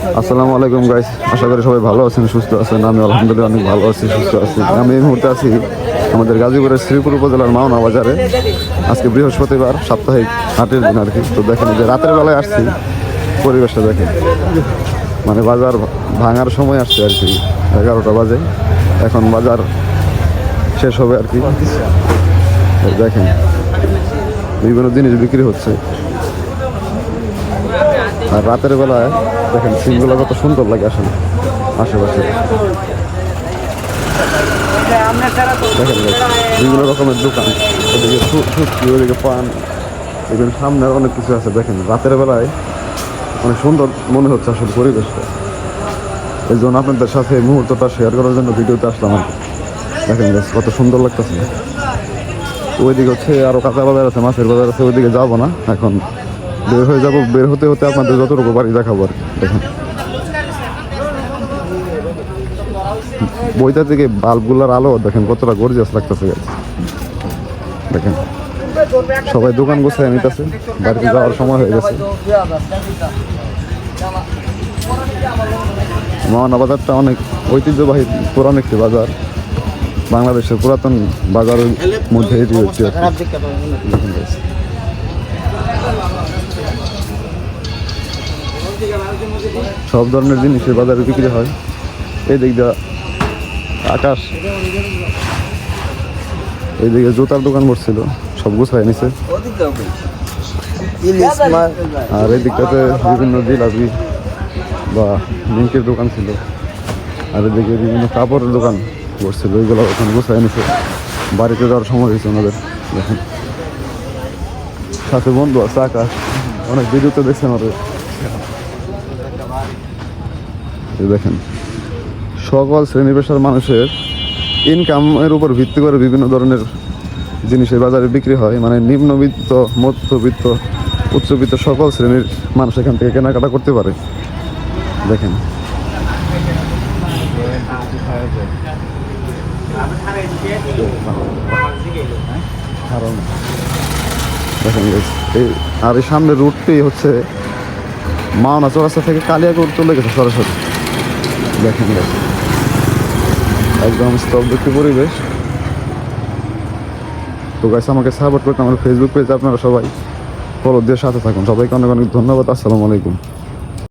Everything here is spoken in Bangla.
আসসালামু আলাইকুম গাইস, আশা করি সবাই ভালো আছেন, সুস্থ আছেন। আমি আলহামদুলিল্লাহ অনেক ভালো আছি, সুস্থ আছি। আমি এই মুহূর্তে আছি আমাদের গাজীপুরের শ্রীপুর উপজেলার মাওনা বাজারে। আজকে বৃহস্পতিবার, সাপ্তাহিক হাটের দিন আর কি। তো দেখেন যে রাতের বেলায় আসছি, পরিবেশটা দেখেন, মানে বাজার ভাঙার সময় আসছে আর কি। 11টা বাজে, এখন বাজার শেষ হবে আর কি। দেখেন বিভিন্ন জিনিস বিক্রি হচ্ছে। আর রাতের বেলায় দেখেন সিনগুলো কত সুন্দর লাগে আসলে আশেপাশে। দেখেন বিভিন্ন রকমের দোকান, ওদিকে সুটকি, ওদিকে পান, এখানে সামনে অনেক কিছু আছে। দেখেন রাতের বেলায় অনেক সুন্দর মনে হচ্ছে আসলে পরিবেশটা। এই জন্য আপনাদের সাথে এই মুহূর্তটা শেয়ার করার জন্য ভিডিওতে আসলাম আর কি। দেখেন কত সুন্দর লাগতেছে। ওইদিকে হচ্ছে আরো কাঁচা বাজার আছে, মাছের বাজার আছে, ওইদিকে যাবো না এখন, বের হয়ে যাবো। বের হতে হতে আপনাদের যতটুকু বাড়ি দেখাবো আর কি। দেখেন বইটা থেকে বাল্বগুলার আলো দেখেন কতটা গর্জিয়াস লাগতেছে। দেখেন সবাই দোকান গোছায় নিতেছে, বাড়িতে যাওয়ার সময় হয়ে গেছে। মাওনা বাজারটা অনেক ঐতিহ্যবাহী পুরান একটি বাজার, বাংলাদেশের পুরাতন বাজারের মধ্যে এটি হচ্ছে। সব ধরনের জিনিসের বাজারে বিক্রি হয়। এই দিক দিয়ে আকাশ, এইদিকে জুতার দোকান বসছিল, সব গুছাই নিছে। আর এই দিকটাতে বিভিন্ন জিলাপি বা মিল্কের দোকান ছিল। আর এদিকে বিভিন্ন কাপড়ের দোকান বসছিল, ওইগুলো ওখানে গুছাই নিছে। বাড়িতে যাওয়ার সময় হয়েছে ওনাদের। দেখেন সাথে বন্ধু আছে আকাশ, অনেক ভিডিওতে দেখছেন আমাদের। দেখেন সকল শ্রেণী পেশার মানুষের ইনকামের উপর ভিত্তি করে বিভিন্ন ধরনের জিনিসের বাজারে বিক্রি হয়। মানে নিম্নবিত্ত, মধ্যবিত্ত, উচ্চবিত্ত সকল শ্রেণীর মানুষ এখান থেকে কেনাকাটা করতে পারে। দেখেন দেখেন এই, আর এই সামনের রুটটি হচ্ছে মাওনা চৌরাস্তা থেকে কালিয়াকৈর চলে গেছে সরাসরি। দেখেন একদম স্তব্ধ একটি পরিবেশ। তো গাইস, আমাকে সাপোর্ট করতে আমার ফেসবুক পেজ আপনারা সবাই ফলো দিয়ে সাথে থাকুন। সবাইকে অনেক অনেক ধন্যবাদ। আসসালামু আলাইকুম।